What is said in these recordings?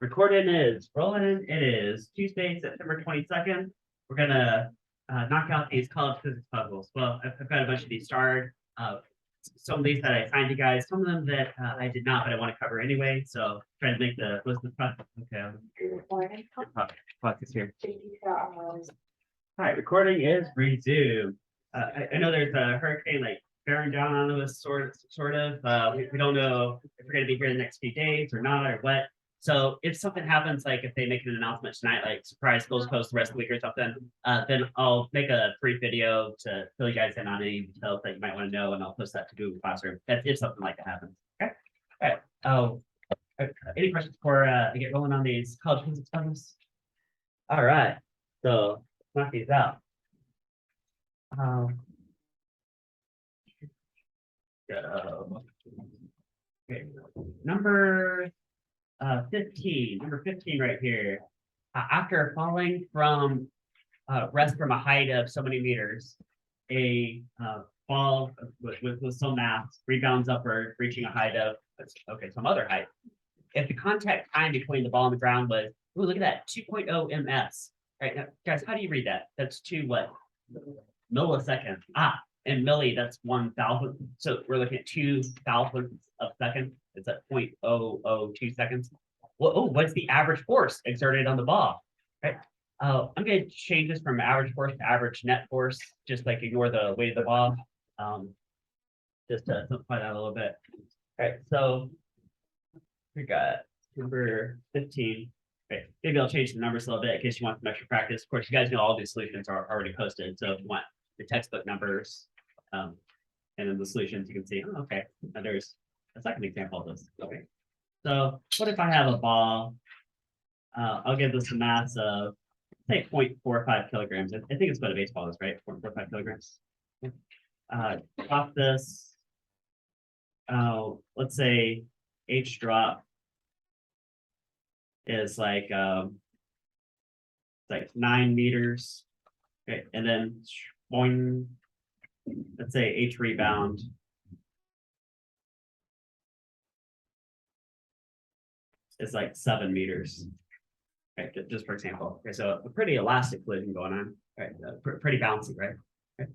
Recording is rolling. It is Tuesday, September 22nd. We're gonna knock out these college physics puzzles. Well, I've got a bunch of these starred. Some of these that I assigned you guys, some of them that I did not, but I want to cover anyway. So trying to make the okay. Focus here. All right, recording is resumed. I know there's a hurricane like bearing down on us, sort of. We don't know if we're going to be here in the next few days or not, or what. So if something happens, like if they make an announcement tonight, like surprise Ghost Coast the rest of the week or something, then I'll make a brief video to fill you guys in on any details that you might want to know, and I'll post that to Google Classroom if something like that happens. Okay. All right. Oh, any questions before I get rolling on these college physics puzzles? All right. So let's knock these out. Okay. Number 15 right here. After falling from rest from a height of so many meters, a ball with some mass rebounds upward, reaching a height of some other height. If the contact time between the ball and the ground was, ooh, look at that, 2.0 ms. Right now, guys, how do you read that? That's 2 what? Milliseconds. And milli, that's 1,000. So we're looking at 2,000ths of second. It's at 0.002 seconds. Well, what's the average force exerted on the ball? Right. I'm going to change this from average force to average net force, just like ignore the weight of the ball. Just to simplify that a little bit. All right, so we got number 15. Okay, maybe I'll change the numbers a little bit in case you want some extra practice. Of course, you guys know all these solutions are already posted. So if you want the textbook numbers, and then the solutions, you can see, oh, okay, now there's a second example of this. Okay, so what if I have a ball? I'll give this a mass of, say, 0.45 kilograms. I think it's what a baseball is, right? 0.45 kilograms. Drop this. Let's say H drop is like 9 meters. Okay, and then boing, let's say H rebound is like 7 meters. Okay, just for example. Okay, so a pretty elastic collision going on. Right, pretty bouncy, right? Okay.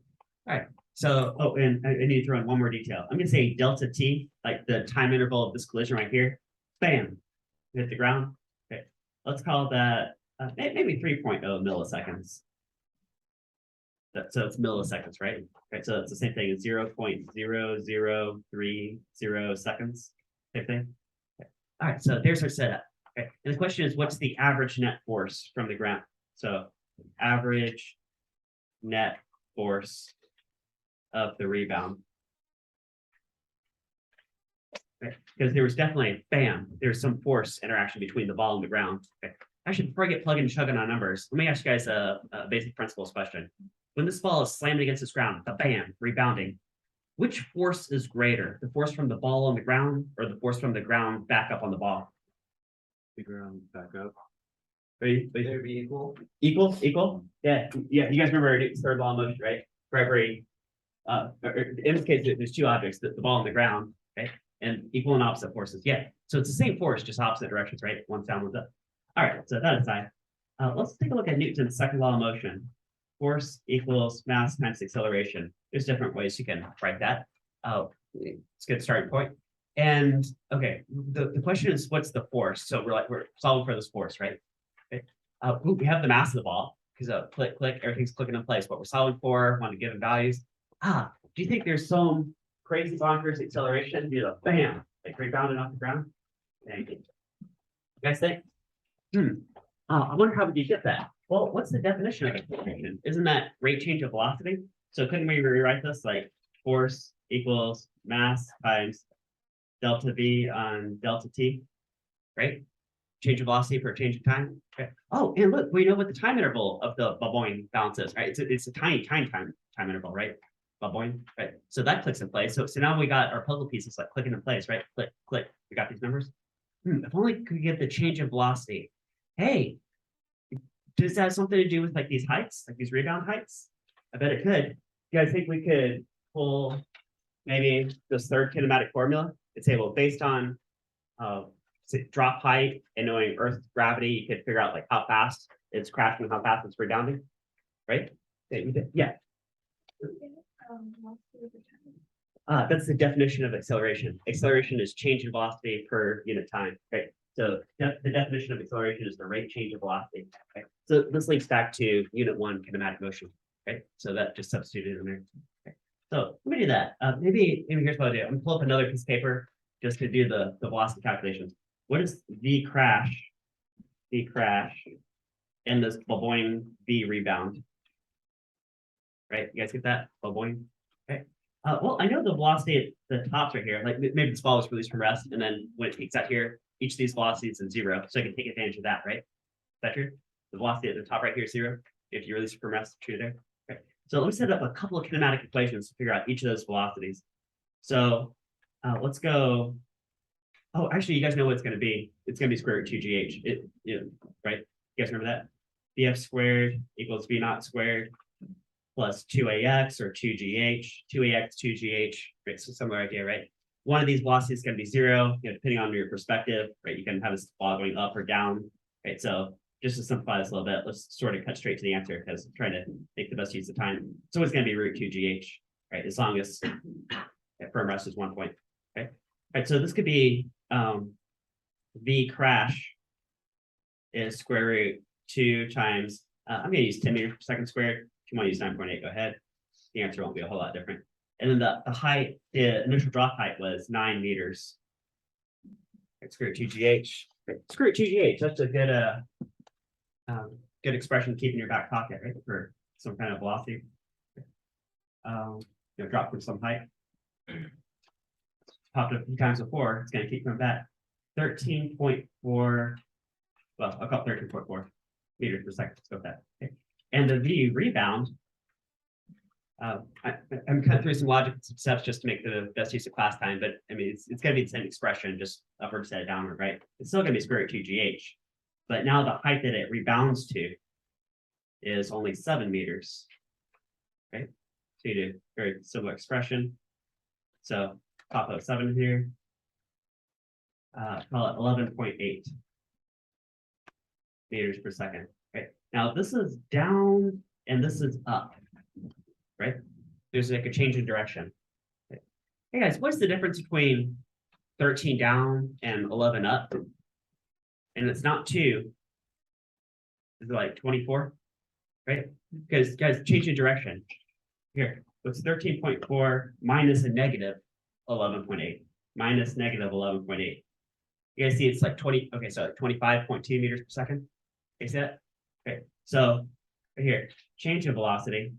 All right. So, and I need to throw in one more detail. I'm going to say delta t, like the time interval of this collision right here. Bam, hit the ground. Okay, let's call that maybe 3.0 milliseconds. So it's milliseconds, right? Okay, so it's the same thing as 0.0030 seconds. Same thing. Okay. All right, so there's our setup. Okay, and the question is, what's the average net force from the ground? So average net force of the rebound. Okay, because there was definitely, bam, there's some force interaction between the ball and the ground. Okay. Actually, before I get plugging and chugging on numbers, let me ask you guys a basic principles question. When this ball is slammed against this ground, the bam, rebounding, which force is greater? The force from the ball on the ground or the force from the ground back up on the ball? The ground back up. They be equal? Equal? Yeah. You guys remember Newton's third law of motion, right? For every, in this case, there's two objects, the ball and the ground, okay? And equal and opposite forces. Yeah. So it's the same force, just opposite directions, right? One's down, one's up. All right. So that aside, let's take a look at Newton's second law of motion. Force equals mass times acceleration. There's different ways you can write that. It's a good starting point. And okay, the question is, what's the force? So we're solving for this force, right? Okay. We have the mass of the ball because click, everything's clicking in place. What we're solving for, want to give it values. Do you think there's some crazy bonkers acceleration? You know, bam, like rebounding off the ground? Thank you. You guys think? I wonder how would you get that? Well, what's the definition of acceleration? Isn't that rate change of velocity? So couldn't we rewrite this like force equals mass times delta v on delta t, right? Change of velocity for a change of time. Okay. Oh, and look, we know what the time interval of the baboing bounce is, right? It's a tiny time interval, right? Baboing, right? So that clicks in place. So now we got our puzzle pieces like clicking in place, right? Click, click. We got these numbers. If only we could get the change of velocity. Hey, does that have something to do with like these heights, like these rebound heights? I bet it could. You guys think we could pull maybe this third kinematic formula and say, well, based on drop height and knowing Earth's gravity, you could figure out like how fast it's crashing and how fast it's rebounding, right? Yeah, that's the definition of acceleration. Acceleration is change in velocity per unit time, right? So the definition of acceleration is the rate change of velocity. Right? So this links back to unit 1 kinematic motion, right? So that just substituted in there. Okay. So let me do that. Maybe here's what I'll do. I'm gonna pull up another piece of paper just to do the velocity calculations. What is v crash, and this Boyne v rebound? Right, you guys get that? Boyne. Okay. Well, I know the velocity at the tops right here, like maybe this ball was released from rest, and then when it peaks out here, each of these velocities is 0, so I can take advantage of that, right? Is that true? The velocity at the top right here is 0. If you release it from rest, true there. Okay. So let me set up a couple of kinematic equations to figure out each of those velocities. So let's go. Oh, actually, you guys know what it's going to be. It's going to be square root 2gh. Right? You guys remember that? Bf squared equals v naught squared plus 2ax or 2gh, 2ax, 2gh, right? So similar idea, right? One of these velocities is going to be 0, depending on your perspective, right? You can have this ball going up or down, right? So just to simplify this a little bit, let's sort of cut straight to the answer because I'm trying to make the best use of time. So it's going to be root 2gh, right? As long as firm rest is 1 point, okay? All right, so this could be v crash is square root 2 times, I'm going to use 10 meters per second squared. If you want to use 9.8, go ahead. The answer won't be a whole lot different. And then the height, the initial drop height was 9 meters. Right, square root 2gh. Right, square root 2gh, that's a good expression to keep in your back pocket, right? For some kind of velocity. Drop from some height. Popped up a few times before, it's going to keep coming back. 13.4, well, I'll call it 13.4 meters per second. Let's go with that. Okay. And the v rebound, I'm cutting through some logic steps just to make the best use of class time, but I mean, it's going to be the same expression, just upward instead of downward, right? It's still going to be square root 2gh, but now the height that it rebounds to is only 7 meters, right? So you do a very similar expression. So pop out 7 here, call it 11.8 meters per second, right? Now this is down and this is up, right? There's like a change in direction. Okay. Hey guys, what's the difference between 13 down and 11 up? And it's not 2. Is it like 24, right? Because guys, change in direction. Here, what's 13.4 minus a negative 11.8 minus negative 11.8. You guys see it's like 20, okay, so 25.2 meters per second. You see that? Okay, so right here, change in velocity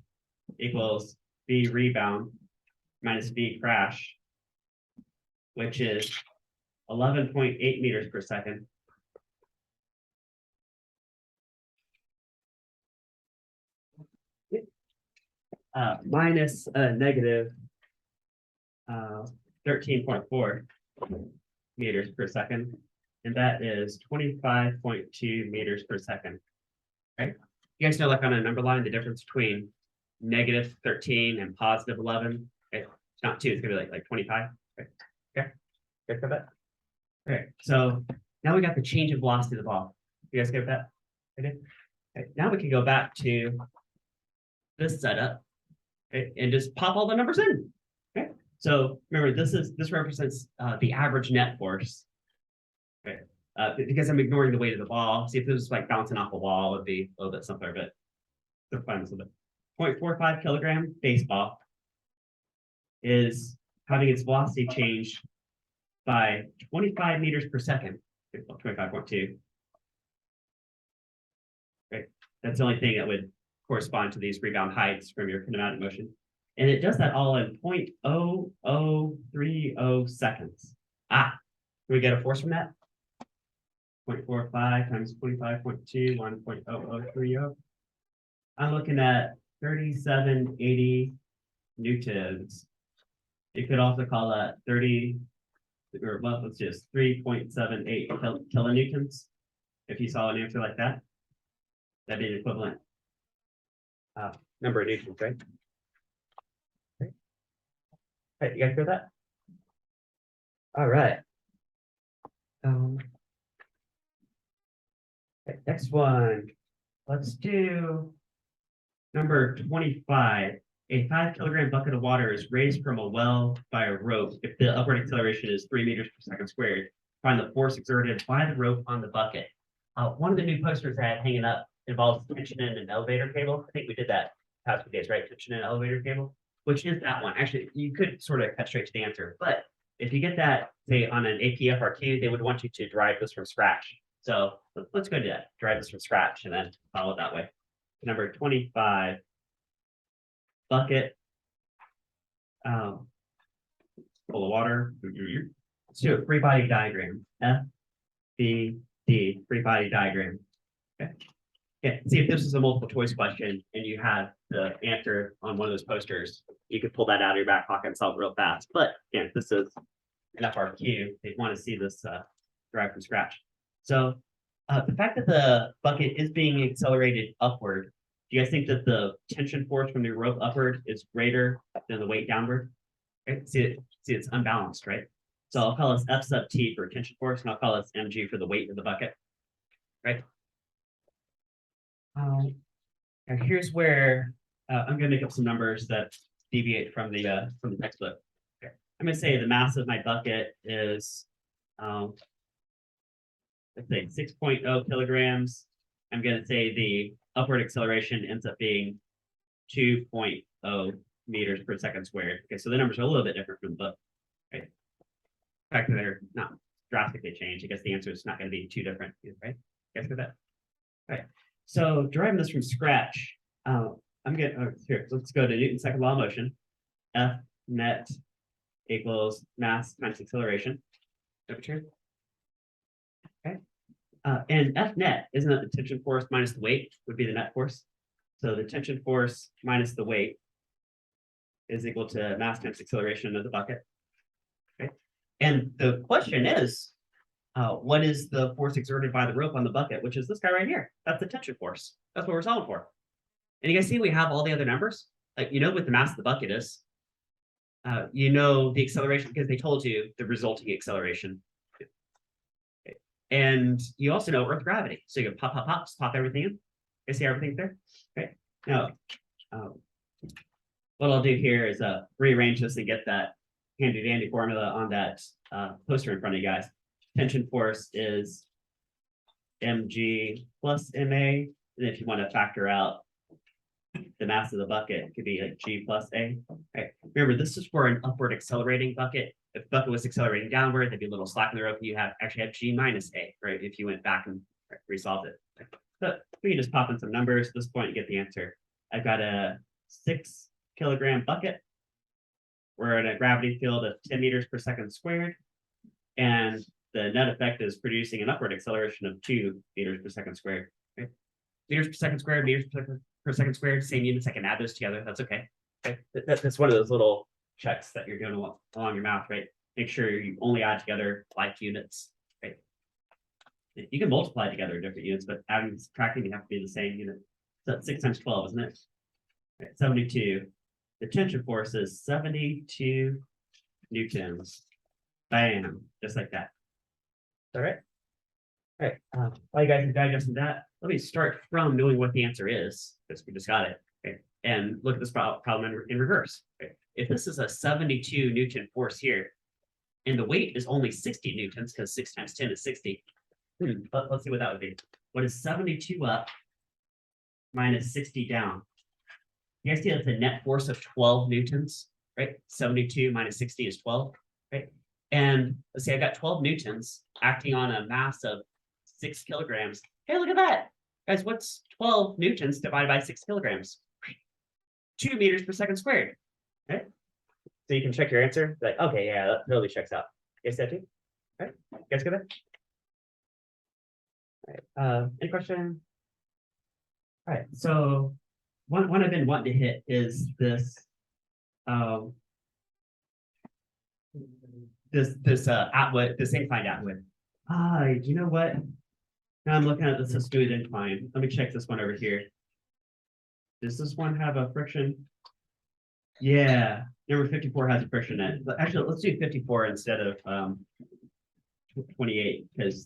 equals v rebound minus v crash, which is 11.8 meters per second. Minus a negative 13.4 meters per second, and that is 25.2 meters per second, right? You guys know, like on a number line, the difference between negative 13 and positive 11, okay? It's not 2, it's gonna be like 25, right? Okay, good for that. Okay, so now we got the change of velocity of the ball. You guys get that? Okay. Okay, now we can go back to this setup, okay, and just pop all the numbers in. Okay, so remember, this represents the average net force. Okay, because I'm ignoring the weight of the ball. See, if this was like bouncing off a wall, it'd be a little bit simpler, but to find this a little bit. 0.45 kilogram baseball is having its velocity change by 25 meters per second. 25.2. Right, that's the only thing that would correspond to these rebound heights from your kinematic motion. And it does that all in 0.0030 seconds. Can we get a force from that? 0.45 times 25.2, 1.0030. I'm looking at 3780 newtons. You could also call that 30, or well, let's just 3.78 kilonewtons. If you saw an answer like that, that'd be an equivalent number of newtons, right? Okay. All right, you guys hear that? All right. Okay, next one, let's do number 25. A 5 kilogram bucket of water is raised from a well by a rope. If the upward acceleration is 3 meters per second squared, find the force exerted by the rope on the bucket. One of the new posters I had hanging up involves tension in an elevator cable. I think we did that past few days, right? Tension in an elevator cable, which is that one. Actually, you could sort of cut straight to the answer, but if you get that, say on an AP FRQ, they would want you to derive this from scratch. So let's go do that. Derive this from scratch and then follow it that way. Number 25. Bucket. Full of water. Let's do a free body diagram. F, B, D, free body diagram. Okay. Yeah, see if this is a multiple choice question and you had the answer on one of those posters, you could pull that out of your back pocket and solve it real fast. But again, this is an FRQ. They want to see this derived from scratch. So the fact that the bucket is being accelerated upward, do you guys think that the tension force from the rope upward is greater than the weight downward? Right? See, it's unbalanced, right? So I'll call this F sub T for tension force, and I'll call this mg for the weight of the bucket, right? And here's where I'm going to make up some numbers that deviate from the textbook. Okay. I'm going to say the mass of my bucket is, let's say 6.0 kilograms. I'm going to say the upward acceleration ends up being 2.0 meters per second squared. Okay, so the numbers are a little bit different from the book. Right? In fact, they're not drastically changed. I guess the answer is not going to be too different, right? Guys get that? All right. So deriving this from scratch, I'm getting here. Let's go to Newton's second law of motion. F net equals mass times acceleration. Temperature. Okay. And F net, isn't that the tension force minus the weight would be the net force? So the tension force minus the weight is equal to mass times acceleration of the bucket. Okay. And the question is, what is the force exerted by the rope on the bucket, which is this guy right here? That's the tension force. That's what we're solving for. And you guys see we have all the other numbers? Like, you know what the mass of the bucket is. You know the acceleration because they told you the resulting acceleration. Okay. And you also know Earth gravity. So you can just pop everything in. You see everything there? Okay. Now, what I'll do here is rearrange this and get that handy dandy formula on that poster in front of you guys. Tension force is mg plus ma. And if you want to factor out the mass of the bucket, it could be like g plus a. Okay. Remember, this is for an upward accelerating bucket. If the bucket was accelerating downward, there'd be a little slack in the rope. You actually have g minus a, right? If you went back and resolved it. So we can just pop in some numbers. At this point, you get the answer. I've got a 6 kilogram bucket. We're in a gravity field of 10 meters per second squared. And the net effect is producing an upward acceleration of 2 meters per second squared. Okay. Meters per second squared, meters per second squared, same units. I can add those together. That's okay. Okay. That's one of those little checks that you're doing along your mouth, right? Make sure you only add together like units. Right. You can multiply together different units, but adding and subtracting, you have to be the same unit. So that's 6 times 12, isn't it? Right, 72. The tension force is 72 newtons. Bam, just like that. All right. All right. While you guys are digesting that, let me start from knowing what the answer is, because we just got it. Okay. And look at this problem in reverse. Okay. If this is a 72 Newton force here, and the weight is only 60 newtons, because 6 times 10 is 60. Let's see what that would be. What is 72 up minus 60 down? You guys see that's a net force of 12 newtons, right? 72 minus 60 is 12, right? And let's say I got 12 newtons acting on a mass of 6 kilograms. Hey, look at that. Guys, what's 12 newtons divided by 6 kilograms? 2 meters per second squared, right? So you can check your answer. Like, okay, yeah, that totally checks out. You guys that too? All right, you guys get it? All right, any question? All right, so one I've been wanting to hit is this this inclined Atwood. You know what? Now I'm looking at the Sestui incline. Let me check this one over here. Does this one have a friction? Yeah, number 54 has a friction in it. But actually, let's do 54 instead of 28, because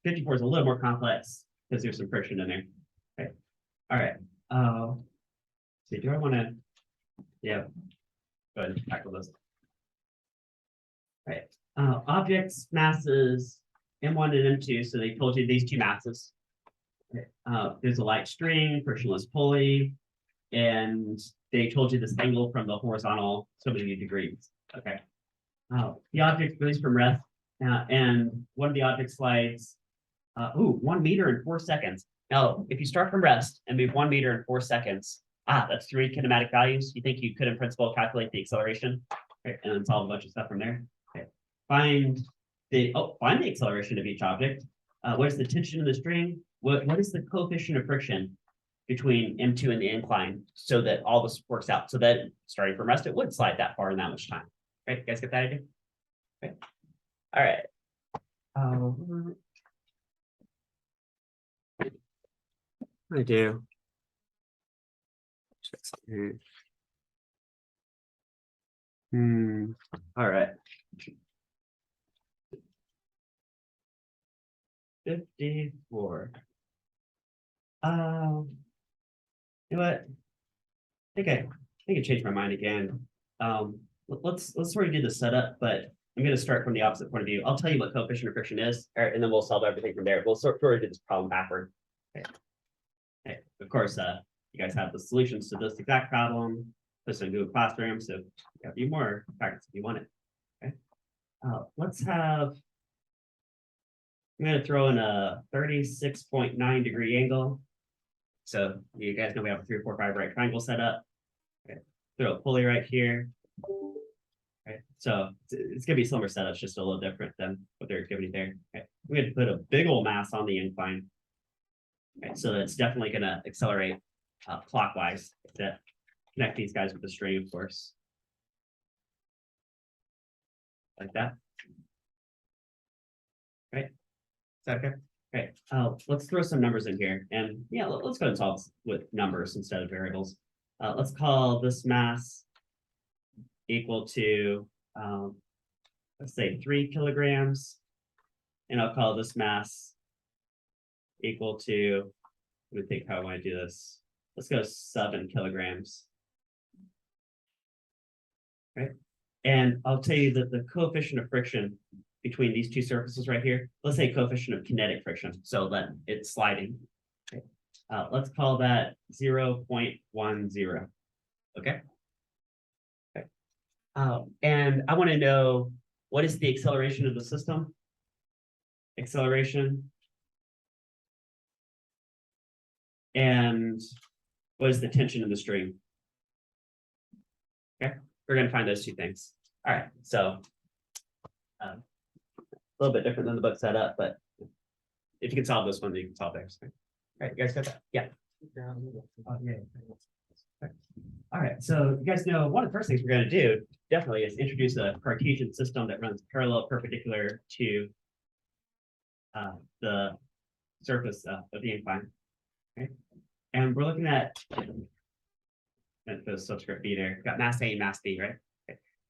54 is a little more complex. because there's some friction in there. Okay, all right. See, do I want to? Yeah. Go ahead and tackle this. Right. Objects, masses, M1 and M2. So they told you these two masses. Okay. There's a light string, frictionless pulley, and they told you this angle from the horizontal so many degrees. Okay. The object released from rest, and one of the object slides. 1 meter in 4 seconds. Now, if you start from rest and move 1 meter in 4 seconds, that's 3 kinematic values. You think you could, in principle, calculate the acceleration, okay, and then solve a bunch of stuff from there. Okay. Find the acceleration of each object. What is the tension in the string? What is the coefficient of friction between M2 and the incline, so that all this works out? So that starting from rest, it would slide that far in that much time. Right? You guys get that idea? Okay. All right. I do. Check something here. All right. 54. You know what? I think I changed my mind again. Let's sort of do the setup, but I'm going to start from the opposite point of view. I'll tell you what coefficient of friction is, and then we'll solve everything from there. We'll sort of do this problem backward. Okay. Okay. Of course, you guys have the solutions to this exact problem. This in Google Classroom, so you have a few more practice if you want it. Okay. Let's have. I'm going to throw in a 36.9 degree angle. So you guys know we have a 3, 4, 5 right triangle set up. Okay. Throw a pulley right here. Okay. So it's going to be similar setup, just a little different than what they're giving you there. Okay. We're going to put a big old mass on the incline. Okay. So that's definitely going to accelerate clockwise to connect these guys with the string, of course. Like that. Right. Is that okay? Okay, let's throw some numbers in here, and yeah, let's go and solve with numbers instead of variables. Let's call this mass equal to, let's say 3 kilograms, and I'll call this mass equal to, let me think how I want to do this. Let's go 7 kilograms. Right, and I'll tell you that the coefficient of friction between these two surfaces right here, let's say coefficient of kinetic friction, so that it's sliding. Okay. Let's call that 0.10. Okay. Okay. And I want to know, what is the acceleration of the system? Acceleration. And what is the tension in the string? Okay, we're going to find those two things. All right, so a little bit different than the book set up, but if you can solve this one, then you can solve theirs. All right, you guys got that? Yeah. Oh, yeah. All right, so you guys know one of the first things we're going to do definitely is introduce a Cartesian system that runs parallel perpendicular to the surface of the incline. Okay, and we're looking at the subscript B there. We've got mass A and mass B, right?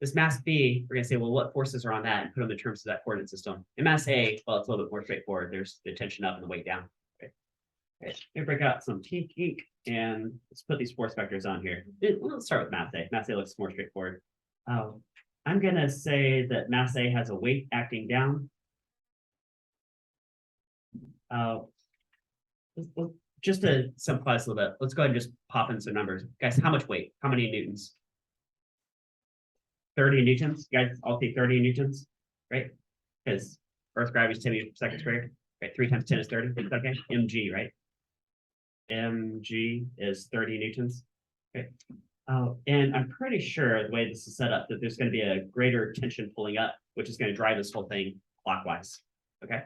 This mass B, we're going to say, well, what forces are on that, and put them in terms of that coordinate system. In mass A, well, it's a little bit more straightforward. There's the tension up and the weight down. Okay. Okay. Let me break out some pink ink, and let's put these force vectors on here. Let's start with mass A. Mass A looks more straightforward. I'm going to say that mass A has a weight acting down. Just to simplify this a little bit, let's go ahead and just pop in some numbers. Guys, how much weight? How many newtons? 30 newtons. You guys all see 30 newtons, right? Because Earth's gravity is 10 meters per second squared. Right, 3 times 10 is 30. Is that okay? Mg, right? Mg is 30 newtons. Okay. And I'm pretty sure the way this is set up that there's going to be a greater tension pulling up, which is going to drive this whole thing clockwise. Okay.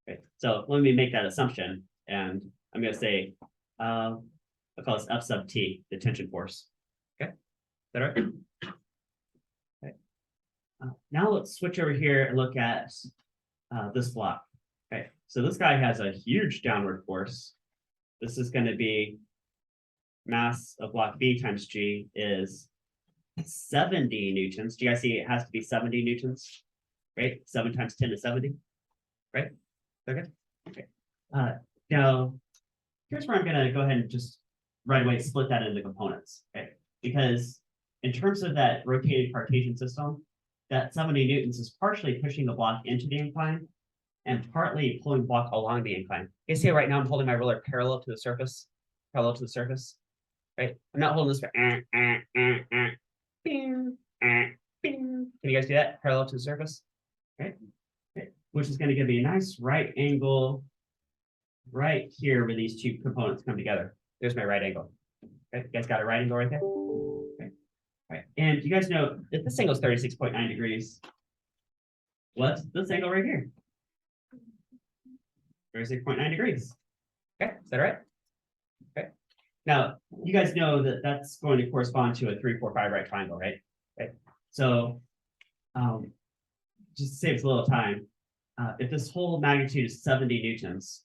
Okay. So let me make that assumption, and I'm going to say, I'll call this F sub T, the tension force. Okay. Is that right? Okay. Now let's switch over here and look at this block. Okay. So this guy has a huge downward force. This is going to be mass of block B times G is 70 newtons. Do you guys see it has to be 70 newtons? Right? 7 times 10 is 70. Right? Okay. Okay. Now, here's where I'm gonna go ahead and just right away split that into components, okay? Because in terms of that rotated Cartesian system, that 70 newtons is partially pushing the block into the incline and partly pulling the block along the incline. You see right now I'm holding my roller parallel to the surface, right? I'm not holding this for bing, bing. Can you guys see that? Parallel to the surface, right? Okay. Which is going to give me a nice right angle right here where these two components come together. There's my right angle. Okay, you guys got a right angle right there? Okay. All right. And you guys know if this angle is 36.9 degrees, what's this angle right here? 36.9 degrees. Okay, is that right? Okay. Now, you guys know that that's going to correspond to a 3, 4, 5 right triangle, right? Okay. So, just to save us a little time, if this whole magnitude is 70 newtons,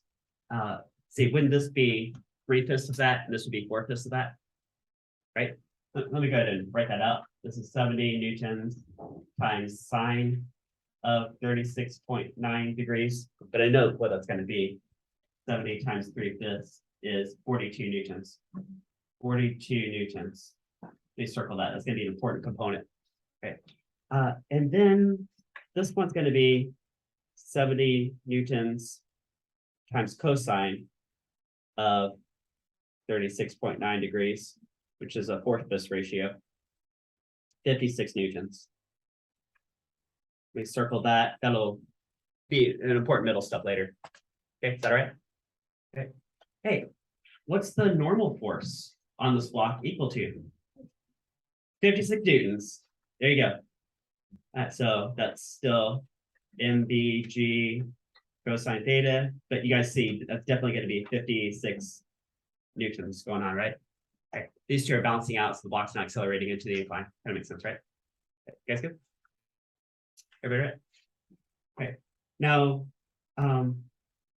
say, wouldn't this be 3/5 of that, and this would be 4/5 of that, right? Let me go ahead and write that out. This is 70 newtons times sine of 36.9 degrees, but I know what that's going to be. 70 times 3/5 is 42 newtons. 42 newtons. Let me circle that. That's going to be an important component. Okay. And then this one's going to be 70 newtons times cosine of 36.9 degrees, which is a 4/5 ratio, 56 newtons. We circle that. That'll be an important middle step later. Okay, is that all right? Okay. Hey, what's the normal force on this block equal to? 56 newtons. There you go. So that's still MBG cosine theta, but you guys see that's definitely going to be 56 newtons going on, right? Okay. These two are balancing out, so the block's not accelerating into the incline. Kind of makes sense, right? Okay. You guys good? Everybody right? Okay. Now,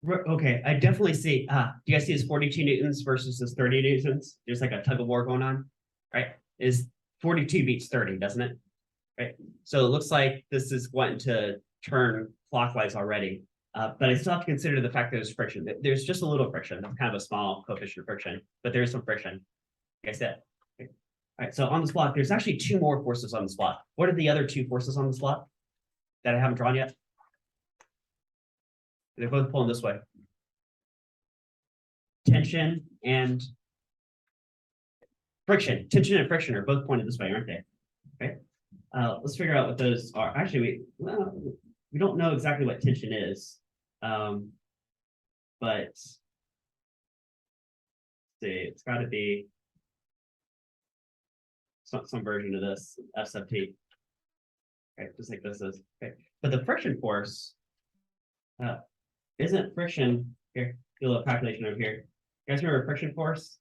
okay, I definitely see, do you guys see this 42 newtons versus this 30 newtons? There's like a tug of war going on, right? Is 42 beats 30, doesn't it? Right. So it looks like this is wanting to turn clockwise already. But I still have to consider the fact that there's friction. There's just a little friction. That's kind of a small coefficient of friction, but there's some friction. Like I said. Okay. All right. So on this block, there's actually 2 more forces on this block. What are the other 2 forces on this block that I haven't drawn yet? They're both pulling this way. Tension and friction. Tension and friction are both pointed this way, aren't they? Okay. Let's figure out what those are. Actually, we don't know exactly what tension is, but see, it's got to be some version of this F sub T. Okay, just like this is. Okay, but the friction force isn't friction. Here, do a little calculation over here. You guys remember friction force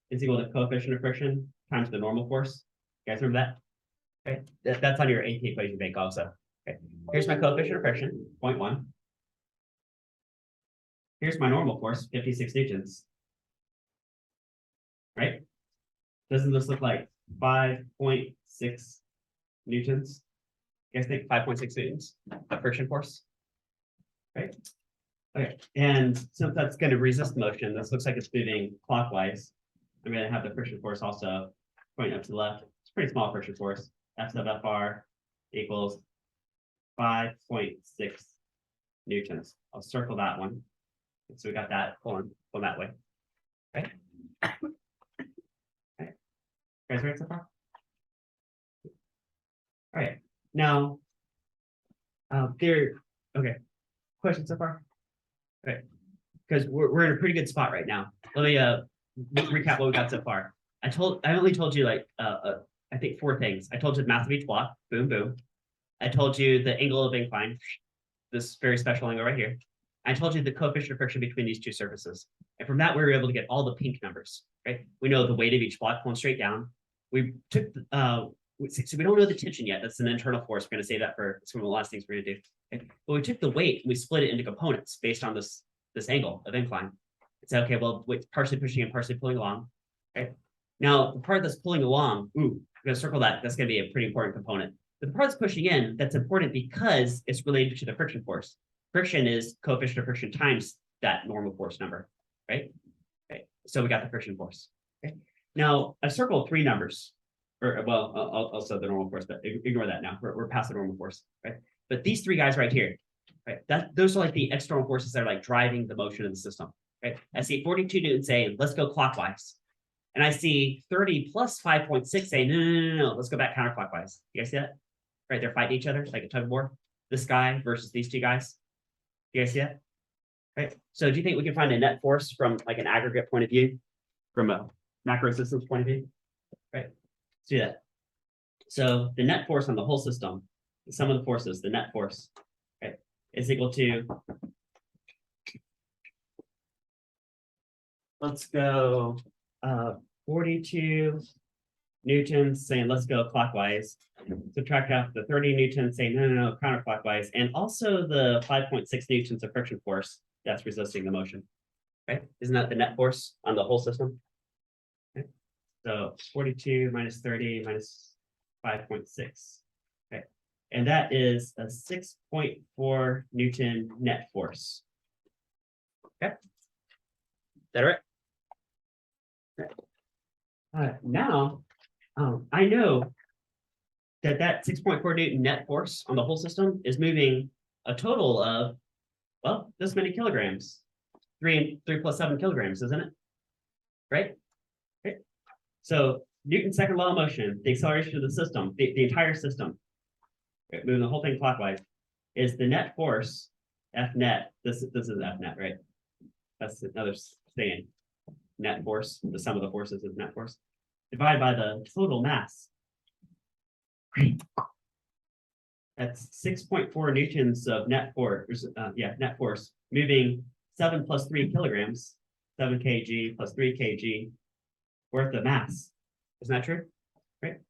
is equal to coefficient of friction times the normal force? You guys remember that? Okay, that's on your AP equation bank also. Okay, here's my coefficient of friction, 0.1. Here's my normal force, 56 newtons. Right? Doesn't this look like 5.6 newtons? You guys think 5.6 newtons of friction force? Right? Okay, and since that's going to resist motion, this looks like it's moving clockwise. I'm going to have the friction force also pointing up to the left. It's a pretty small friction force. F sub FR equals 5.6 newtons. I'll circle that one. So we got that pulling that way. Okay. Okay. Guys ready so far? All right. Now, okay. Questions so far? Okay. Because we're in a pretty good spot right now. Let me recap what we got so far. I only told you like I think 4 things. I told you the mass of each block, boom, boom. I told you the angle of incline, this very special angle right here. I told you the coefficient of friction between these 2 surfaces. And from that, we were able to get all the pink numbers, right? We know the weight of each block pulling straight down. We took, so we don't know the tension yet. That's an internal force. We're going to save that for some of the last things we're going to do. Okay? But we took the weight and we split it into components based on this angle of incline. And said, okay, well, weight's partially pushing and partially pulling along. Okay. Now, the part that's pulling along, I'm going to circle that. That's going to be a pretty important component. But the part that's pushing in, that's important because it's related to the friction force. Friction is coefficient of friction times that normal force number. right? Okay, so we got the friction force. Okay, now I've circled three numbers, or well, I'll say the normal force, but ignore that now. We're past the normal force, right? But these three guys right here, right? Those are like the external forces that are like driving the motion of the system, right? I see 42 Newton saying, let's go clockwise. And I see 30 plus 5.6 saying, no, let's go back counterclockwise. You guys see that? Right, they're fighting each other like a tug of war. This guy versus these two guys. You guys see that? Right. So do you think we can find a net force from like an aggregate point of view, from a macro systems point of view? Right. Let's do that. So the net force on the whole system, the sum of the forces, the net force, right, is equal to, let's go 42 newtons saying let's go clockwise, subtract out the 30 newtons saying no, counterclockwise, and also the 5.6 newtons of friction force that's resisting the motion, right? Isn't that the net force on the whole system? Okay. So 42 minus 30 minus 5.6, okay, and that is a 6.4 Newton net force. Okay, is that right? Okay. Now, I know that 6.4 Newton net force on the whole system is moving a total of, well, this many kilograms, 3 plus 7 kilograms, isn't it? Right? Okay. So Newton's second law of motion, the acceleration of the system, the entire system, right, moving the whole thing clockwise, is the net force, F net. This is F net, right? That's another saying. Net force, the sum of the forces is net force, divided by the total mass. That's 6.4 newtons of net force, net force, moving 7 plus 3 kilograms, 7 kg plus 3 kg worth of mass. Isn't that true? Right?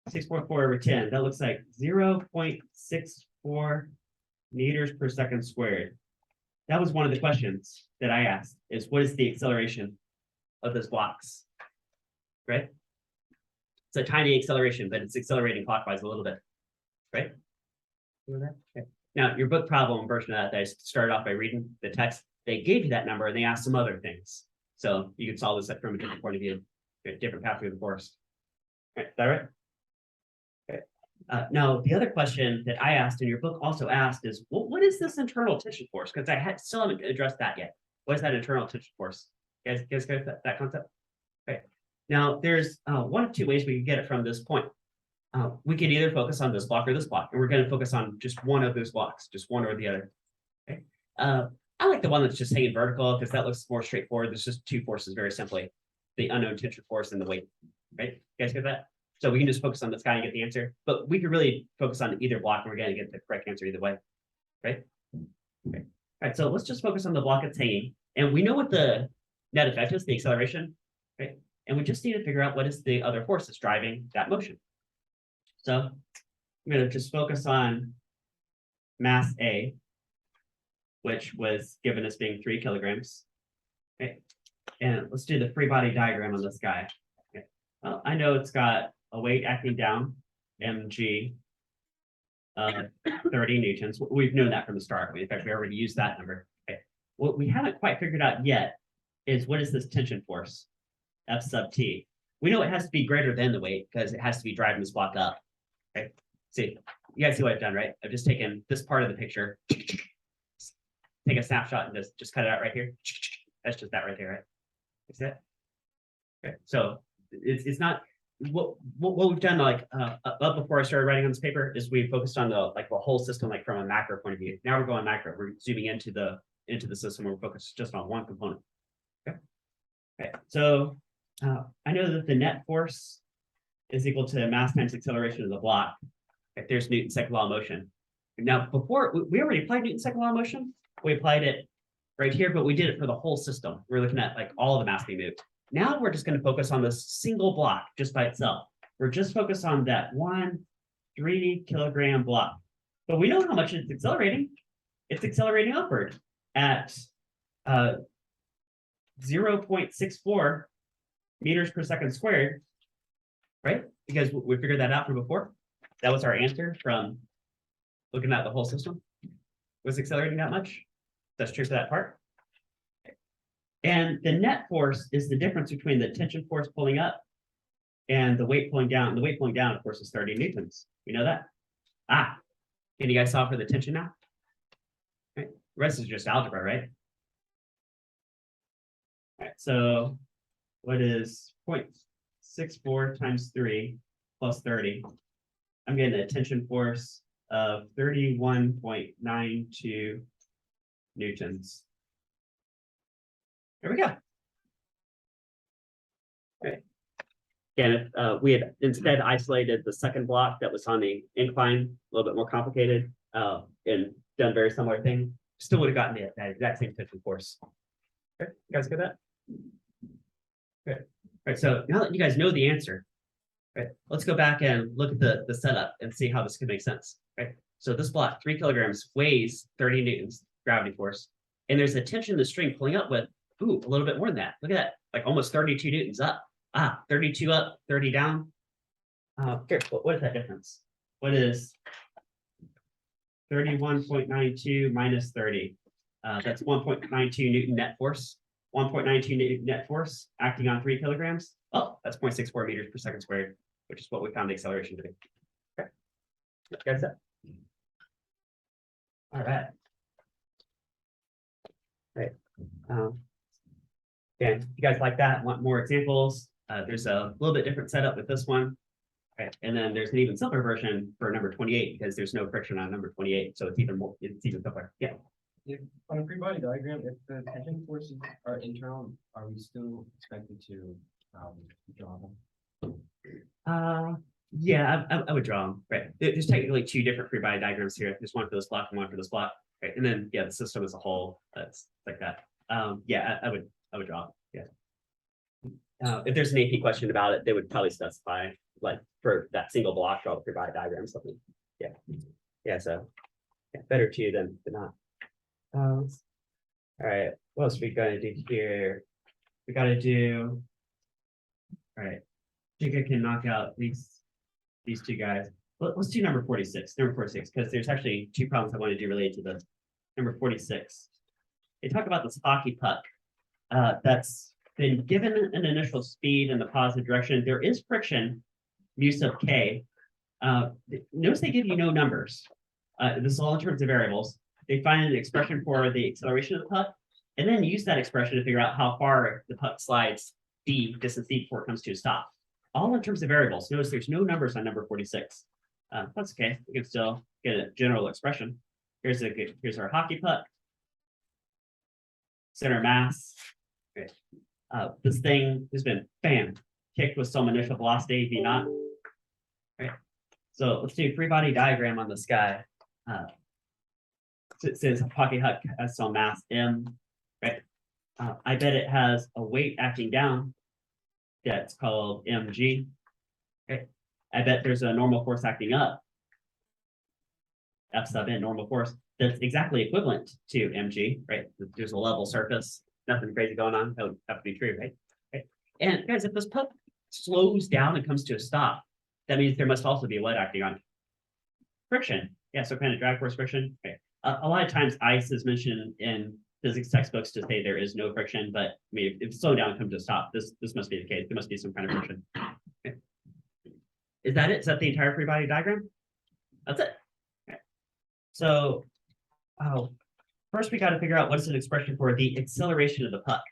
6.4 over 10, that looks like 0.64 meters per second squared. That was one of the questions that I asked, is what is the acceleration of those blocks, right? It's a tiny acceleration, but it's accelerating clockwise a little bit, right? Okay. Now, your book problem version of that I started off by reading the text, they gave you that number and they asked some other things. So you can solve this from a different point of view, a different path through the forest. Right, is that right? Okay. Now, the other question that I asked and your book also asked is, what is this internal tension force? Because I still haven't addressed that yet. What is that internal tension force? You guys get that concept? Okay. Now, there's one of two ways we can get it from this point. We can either focus on this block or this block, and we're going to focus on just one of those blocks, just one or the other. Okay. I like the one that's just hanging vertical because that looks more straightforward. There's just two forces, very simply, the unknown tension force and the weight. Right? You guys get that? So we can just focus on this guy and get the answer, but we could really focus on either block and we're going to get the correct answer either way. Right? Okay. All right. So let's just focus on the block that's hanging, and we know what the net effect is, the acceleration, right? And we just need to figure out what is the other force that's driving that motion. So I'm going to just focus on mass A, which was given as being 3 kilograms. Okay. And let's do the free body diagram on this guy. Okay. Well, I know it's got a weight acting down, mg, 30 newtons. We've known that from the start. In fact, we already used that number. Okay. What we haven't quite figured out yet is what is this tension force, F sub T. We know it has to be greater than the weight because it has to be driving this block up. Okay, see, you guys see what I've done, right? I've just taken this part of the picture, take a snapshot and just cut it out right here. That's just that right there, right? Is that? Okay, so it's not what we've done like up before I started writing on this paper is we focused on the whole system like from a macro point of view. Now we're going macro. We're zooming into the system where we're focused just on one component. Okay. Okay. So I know that the net force is equal to mass times acceleration of the block. If there's Newton's second law of motion. Now, before we already applied Newton's second law of motion, we applied it right here, but we did it for the whole system. We're looking at like all of the mass being moved. Now we're just going to focus on this single block just by itself. We're just focused on that 1 3 kilogram block. But we know how much it's accelerating. It's accelerating upward at 0.64 meters per second squared, right? Because we figured that out from before. That was our answer from looking at the whole system. Was accelerating that much? That's true for that part. And the net force is the difference between the tension force pulling up and the weight pulling down. The weight pulling down, of course, is 30 newtons. You know that? Ah, can you guys solve for the tension now? Right. The rest is just algebra, right? All right, so what is 0.64 times 3 plus 30? I'm getting a tension force of 31.92 newtons. There we go. Right. And if we had instead isolated the second block that was on the incline, a little bit more complicated, and done very similar thing, still would have gotten that exact same tension force. Okay, you guys get that? Good. All right, so now that you guys know the answer, right, let's go back and look at the setup and see how this could make sense. Right. So this block, 3 kilograms, weighs 30 newtons gravity force, and there's a tension in the string pulling up with, ooh, a little bit more than that. Look at that, like almost 32 newtons up. 32 up, 30 down. Here, what is that difference? What is 31.92 minus 30? That's 1.92 Newton net force. 1.92 Newton net force acting on 3 kilograms. Oh, that's 0.64 meters per second squared, which is what we found the acceleration to be. Okay. Guys, all right. Right. And if you guys like that, want more examples, there's a little bit different setup with this one. Right. And then there's an even simpler version for number 28 because there's no friction on number 28. So it's even simpler. Yeah. If on a free body diagram, if the tension forces are internal, are we still expected to draw them? Yeah, I would draw them. Right. There's technically 2 different free body diagrams here. There's one for this block and one for this block. Right. And then yeah, the system as a whole, that's like that. Yeah, I would draw. Yeah. If there's an AP question about it, they would probably specify like for that single block, draw the free body diagram or something. Yeah. Yeah. So yeah, better to than not. All right. What else are we gonna do here? We gotta do. All right. I think I can knock out these 2 guys. Let's do number 46. Number 46, because there's actually 2 problems I want to do related to this. Number 46. They talk about this hockey puck. That's been given an initial speed in the positive direction. There is friction, mu sub k. Notice they give you no numbers. This is all in terms of variables. They find an expression for the acceleration of the puck, and then use that expression to figure out how far the puck slides distance d before it comes to a stop. All in terms of variables. Notice there's no numbers on number 46. That's okay. We can still get a general expression. Here's our hockey puck. Center mass. Okay. This thing has been kicked with some initial velocity, v naught. Right. So let's do free body diagram on this guy. It says hockey puck has some mass m. Right. I bet it has a weight acting down. That's called mg. Okay. I bet there's a normal force acting up. F sub n, normal force, that's exactly equivalent to mg, right? There's a level surface, nothing crazy going on. That would have to be true, right? Okay. And guys, if this puck slows down and comes to a stop, that means there must also be what acting on? Friction. Yeah, so kind of drag force friction. Okay. A lot of times ice is mentioned in physics textbooks to say there is no friction, but I mean, if slow down comes to a stop, this must be the case. There must be some kind of friction. Okay. Is that it? Is that the entire free body diagram? That's it. Okay. So, first we got to figure out what is an expression for the acceleration of the puck.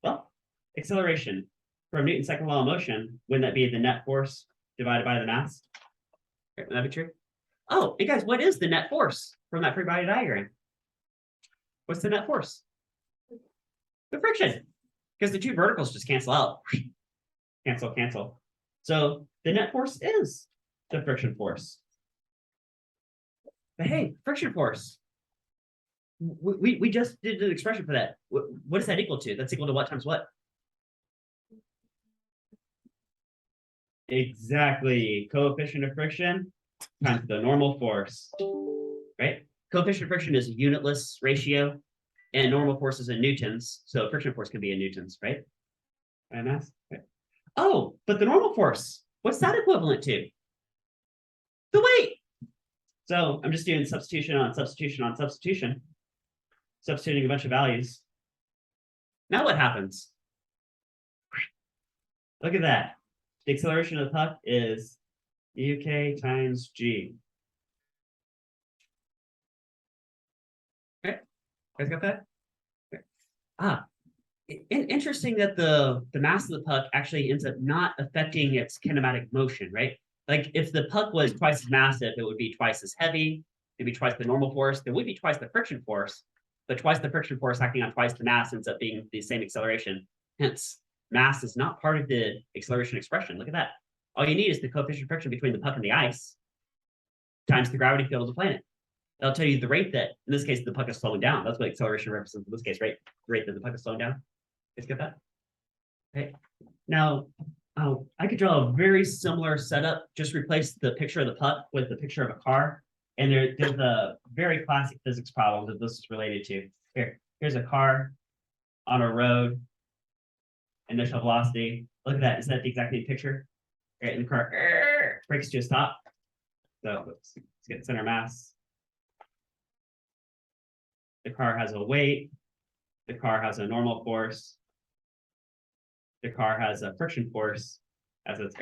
Well, acceleration from Newton's second law of motion, wouldn't that be the net force divided by the mass? Wouldn't that be true? Oh, hey guys, what is the net force from that free body diagram? What's the net force? The friction, because the 2 verticals just cancel out. Cancel, cancel. So the net force is the friction force. But hey, friction force. We just did an expression for that. What is that equal to? That's equal to what times what? Exactly. Coefficient of friction times the normal force. Right? Coefficient of friction is a unitless ratio, and normal force is in newtons. So friction force can be in newtons, right? MS. Okay. Oh, but the normal force, what's that equivalent to? The weight. So I'm just doing substitution on substitution on substitution, substituting a bunch of values. Now what happens? Look at that. The acceleration of the puck is UK times G. Okay, guys got that? Okay. Interesting that the mass of the puck actually ends up not affecting its kinematic motion, right? Like if the puck was twice as massive, it would be twice as heavy, it'd be twice the normal force, there would be twice the friction force, but twice the friction force acting on twice the mass ends up being the same acceleration. Hence, mass is not part of the acceleration expression. Look at that. All you need is the coefficient of friction between the puck and the ice times the gravity field of the planet. That'll tell you the rate that, in this case, the puck is slowing down. That's what acceleration represents in this case, right? The rate that the puck is slowing down. Let's get that. Okay. Now, I could draw a very similar setup. Just replace the picture of the puck with the picture of a car. And there's a very classic physics problem that this is related to. Here's a car on a road. Initial velocity. Look at that. Is that the exact same picture? Okay, and the car brakes to a stop. So let's get center mass. The car has a weight. The car has a normal force. The car has a friction force as it's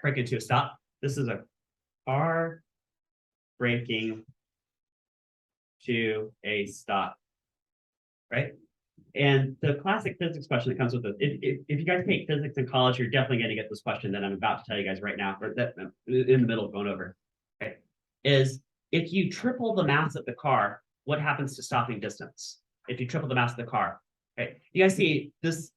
braking to a stop. This is a car braking to a stop, right? And the classic physics question that comes with it, if you guys take physics in college, you're definitely going to get this question that I'm about to tell you guys right now, or that in the middle of going over, okay, is if you triple the mass of the car, what happens to stopping distance? If you triple the mass of the car, okay? You guys see this,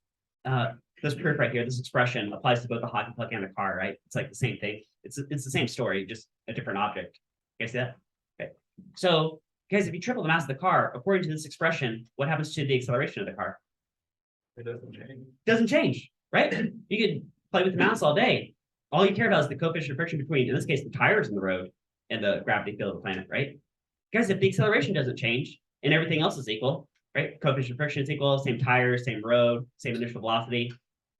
this proof right here, this expression applies to both the hockey puck and the car, right? It's like the same thing. It's the same story, just a different object. You guys see that? Okay. So, guys, if you triple the mass of the car, according to this expression, what happens to the acceleration of the car? It doesn't change. Doesn't change, right? You could play with the mass all day. All you care about is the coefficient of friction between, in this case, the tires in the road and the gravity field of the planet, right? Guys, if the acceleration doesn't change and everything else is equal, right? Coefficient of friction is equal, same tires, same road, same initial velocity,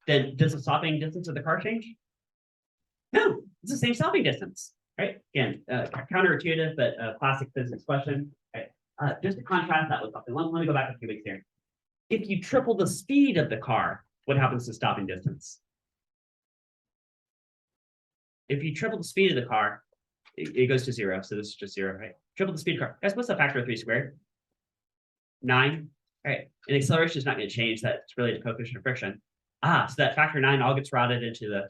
then does the stopping distance of the car change? No, it's the same stopping distance, right? Again, counterintuitive, but a classic physics question. Right? Just to contrast that with something, let me go back a few weeks here. If you triple the speed of the car, what happens to stopping distance? If you triple the speed of the car, it goes to 0. So this is just 0, right? Triple the speed of the car. Guys, what's the factor of 3 squared? 9. All right. And acceleration is not going to change. That's really the coefficient of friction. So that factor 9 all gets routed into the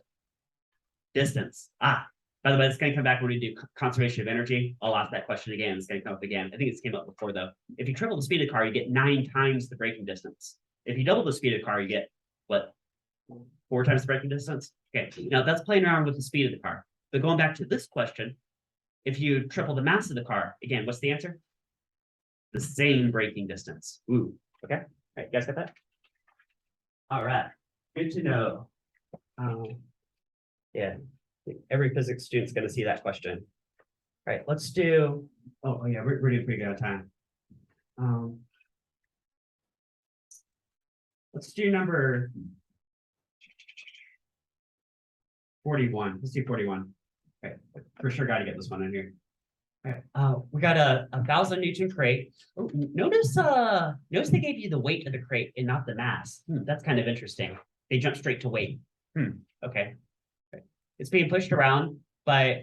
distance. By the way, it's going to come back when we do conservation of energy. I'll ask that question again. It's going to come up again. I think it's came up before, though. If you triple the speed of the car, you get 9 times the braking distance. If you double the speed of the car, you get, what, 4 times the braking distance? Okay, now that's playing around with the speed of the car. But going back to this question, if you triple the mass of the car, again, what's the answer? The same braking distance. Ooh, okay. All right, you guys got that? All right, good to know. Yeah, every physics student's going to see that question. All right, let's do, oh yeah, we're doing pretty good on time. Let's do number 41. Let's do 41. Okay, for sure got to get this one in here. Okay, we got a 1,000 Newton crate. Oh, notice they gave you the weight of the crate and not the mass. That's kind of interesting. They jumped straight to weight. Okay. It's being pushed around by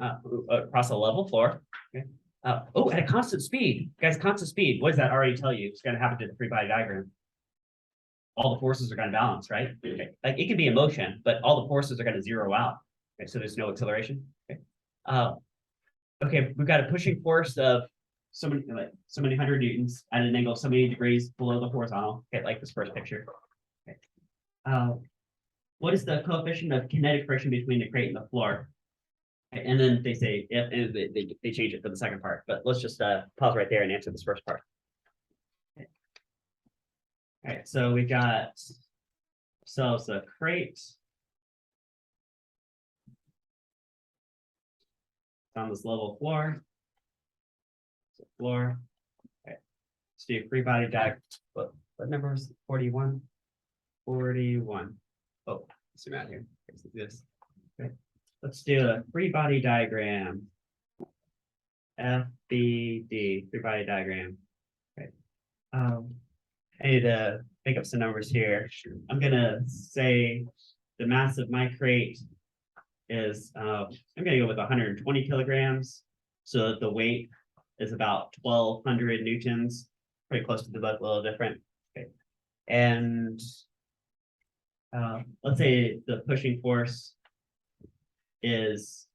across a level floor. Okay. At a constant speed. Guys, constant speed. What does that already tell you? It's going to happen to the free body diagram. All the forces are going to balance, right? Okay. Like it can be in motion, but all the forces are going to zero out. Okay, so there's no acceleration. Okay. Okay, we've got a pushing force of so many hundred newtons at an angle so many degrees below the horizontal. Okay, like this first picture. Okay. What is the coefficient of kinetic friction between the crate and the floor? Okay, and then they say if, and they change it for the second part. But let's just pause right there and answer this first part. Okay. All right, so we got ourselves a crate. On this level floor. So floor. Okay. Let's do free body diagram. What number was it? 41? 41. Oh, zoom out here. Let's do this. Okay. Let's do a free body diagram. FBD, free body diagram. Okay. I need to pick up some numbers here. I'm gonna say the mass of my crate is, I'm gonna go with 120 kilograms. So that the weight is about 1,200 newtons, pretty close to the book, a little different. Okay. And let's say the pushing force is,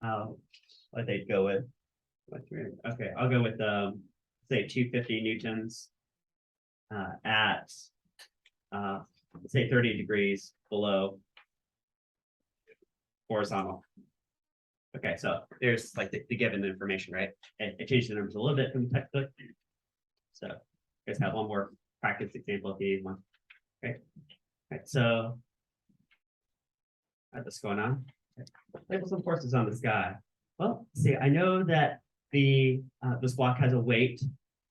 what they'd go with. Okay, I'll go with, say 250 newtons at, say 30 degrees below horizontal. Okay, so there's like the given information, right? And it changed the numbers a little bit from the textbook. So you guys have one more practice example if you need one. Okay, right, so what's going on? Label some forces on the sky. Well, see, I know that the this block has a weight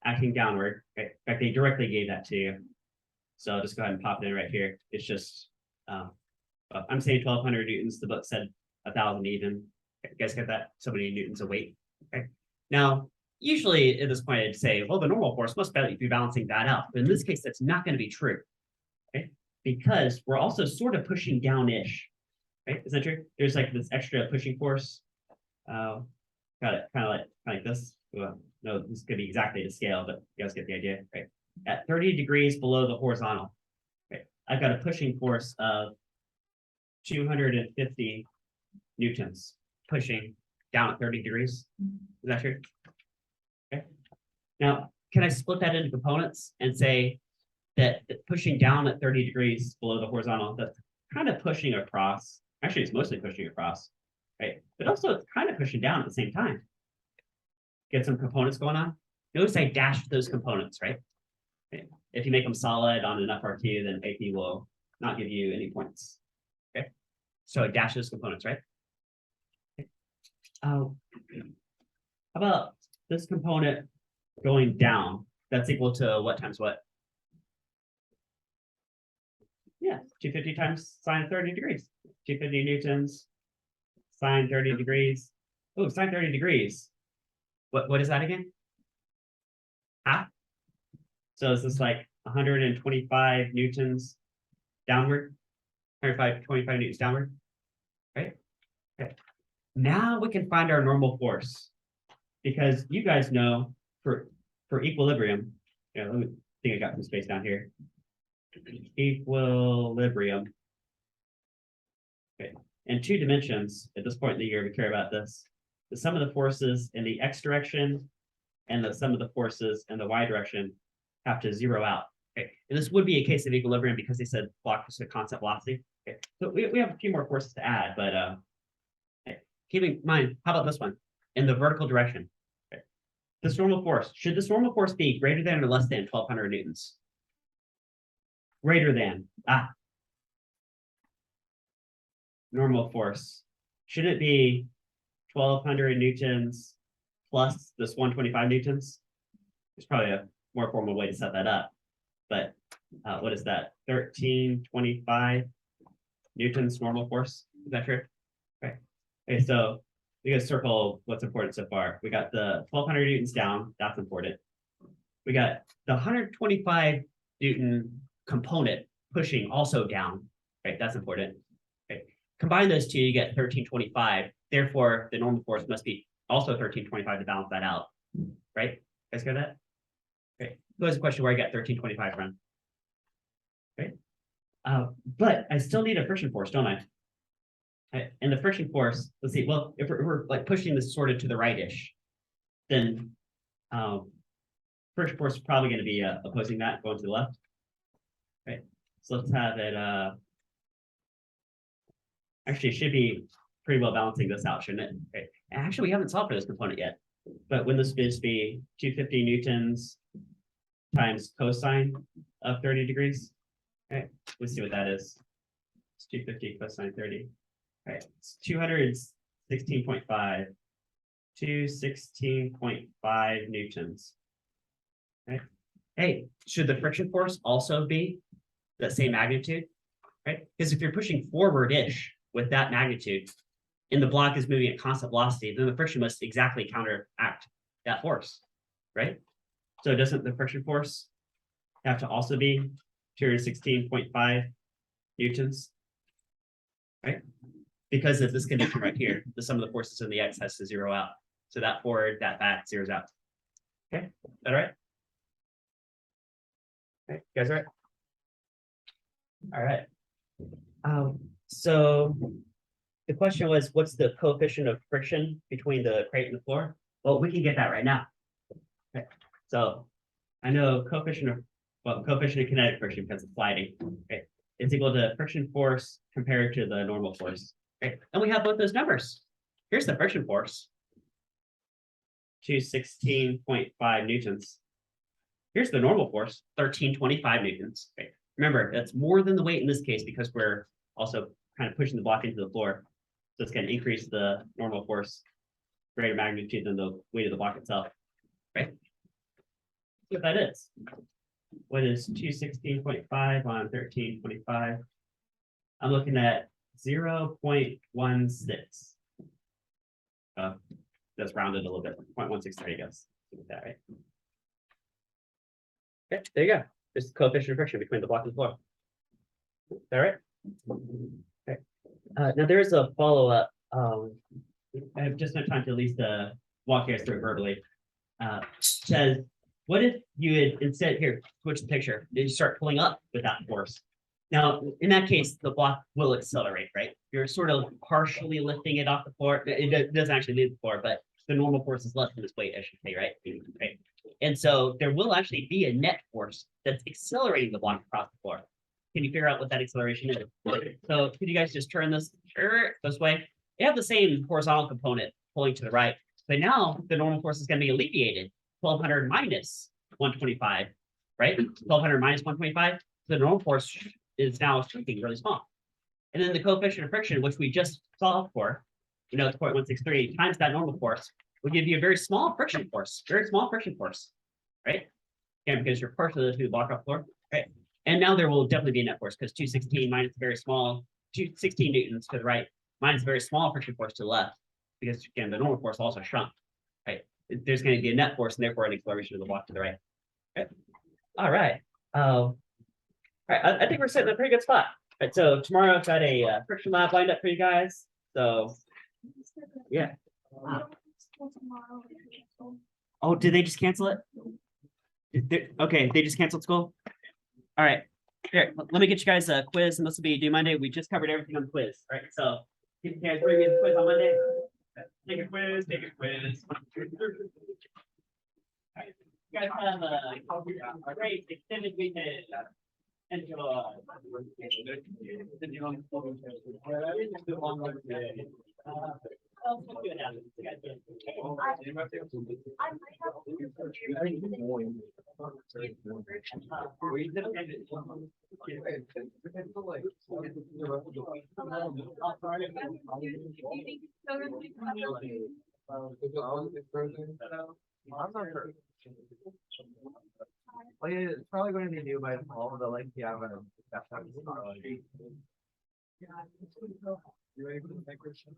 acting downward. Okay? In fact, they directly gave that to you. So I'll just go ahead and pop it in right here. It's just I'm saying 1,200 newtons. The book said 1,000 even. Okay, you guys get that? So many newtons of weight. Okay. Now, usually at this point, I'd say, well, the normal force must be balancing that out. But in this case, that's not going to be true. Okay, because we're also sort of pushing down-ish. Right? Is that true? There's like this extra pushing force. Got it. Kind of like this. Well, no, this could be exactly to scale, but you guys get the idea, right? At 30 degrees below the horizontal, okay, I've got a pushing force of 250 newtons pushing down at 30 degrees. Is that true? Okay. Now, can I split that into components and say that pushing down at 30 degrees below the horizontal, that's kind of pushing across. Actually, it's mostly pushing across, right? But also it's kind of pushing down at the same time. Get some components going on. Notice I dashed those components, right? Okay. If you make them solid on enough RT, then AP will not give you any points. Okay. So I dash those components, right? Okay. How about this component going down? That's equal to what times what? Yeah, 250 times sine 30 degrees. 250 newtons, sine 30 degrees. Oh, sine 30 degrees. What is that again? Half. So is this like 125 newtons downward? 125 newtons downward, right? Okay. Now we can find our normal force, because you guys know for equilibrium. Yeah, let me think I got some space down here. Equilibrium. Okay, in 2 dimensions, at this point in the year, we care about this. The sum of the forces in the x direction and the sum of the forces in the y direction have to zero out. Okay, and this would be a case of equilibrium because they said block was a constant velocity. Okay, so we have a few more forces to add, but keep in mind, how about this one? In the vertical direction. Okay. This normal force, should this normal force be greater than or less than 1,200 newtons? Greater than. Normal force. Should it be 1,200 newtons plus this 125 newtons? There's probably a more formal way to set that up. But what is that? 1,325 newtons normal force. Is that true? Okay. Okay, so we gotta circle what's important so far. We got the 1,200 newtons down. That's important. We got the 125 newton component pushing also down. Right, that's important. Okay. Combine those two, you get 1,325. Therefore, the normal force must be also 1,325 to balance that out. Right? You guys get that? Okay. Who has a question where I got 1,325 from? Okay. But I still need a friction force, don't I? Okay. And the friction force, let's see, well, if we're like pushing this sort of to the right-ish, then friction force is probably going to be opposing that, going to the left. Okay. So let's have it, actually, it should be pretty well balancing this out, shouldn't it? Okay. Actually, we haven't solved for this component yet. But wouldn't this just be 250 newtons times cosine of 30 degrees? Okay, let's see what that is. It's 250 cosine 30. All right, it's 216.5. 216.5 newtons. Okay. Hey, should the friction force also be the same magnitude? Right? Because if you're pushing forward-ish with that magnitude, and the block is moving at constant velocity, then the friction must exactly counteract that force, right? So doesn't the friction force have to also be 216.5 newtons. Right? Because of this condition right here, the sum of the forces in the X has to zero out. So that forward, that back zeroes out. Okay, is that all right? Okay, you guys all right? All right. So the question was, what's the coefficient of friction between the crate and the floor? Well, we can get that right now. Okay, so I know coefficient of kinetic friction because it's sliding. Okay, it's equal to friction force compared to the normal force. Okay, and we have both those numbers. Here's the friction force. 216.5 newtons. Here's the normal force, 1325 newtons. Okay. Remember, that's more than the weight in this case because we're also kind of pushing the block into the floor. So it's going to increase the normal force greater magnitude than the weight of the block itself. Right? What that is. What is 216.5 on 1325? I'm looking at 0.16. That's rounded a little bit, 0.163, I guess. With that, right? Okay, there you go. There's the coefficient of friction between the block and the floor. Is that right? Okay. Now there is a follow-up. I have just no time to at least walk you guys through it verbally. Says, what if you had instead here, switch the picture, did you start pulling up with that force? Now, in that case, the block will accelerate, right? You're sort of partially lifting it off the floor. It doesn't actually leave the floor, but the normal force is less than its weight, I should say, right? Right. And so there will actually be a net force that's accelerating the block across the floor. Can you figure out what that acceleration is? So could you guys just turn this way? They have the same horizontal component pulling to the right, but now the normal force is going to be alleviated. 1200 minus 125, right? 1200 minus 125. The normal force is now shrinking really small. And then the coefficient of friction, which we just solved for, it's 0.163 times that normal force, will give you a very small friction force, right? Again, because you're partially to the block off floor, right? And now there will definitely be a net force because 216 minus a very small, 216 newtons to the right, minus a very small friction force to the left, because again, the normal force also shrunk, right? There's going to be a net force and therefore an acceleration of the block to the right. Okay. All right. All right, I think we're sitting in a pretty good spot. All right, so tomorrow I've got a friction lab lined up for you guys. So yeah. Oh, did they just cancel it? Okay, they just canceled school. All right. Here, let me get you guys a quiz, and this will be due Monday. We just covered everything on the quiz. All right, so you guys bring me the quiz on Monday. Take a quiz. All right, you guys have a great extended weekend. Enjoy. Well, yeah, it's probably going to be new by fall, but like, yeah, I'm gonna. You ready for the next question?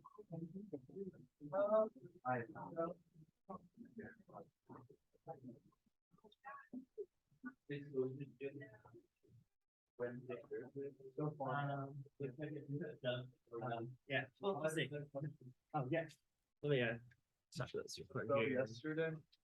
Yeah. Well, let's see. Oh, yeah. Let me stop this real quick So here. yesterday,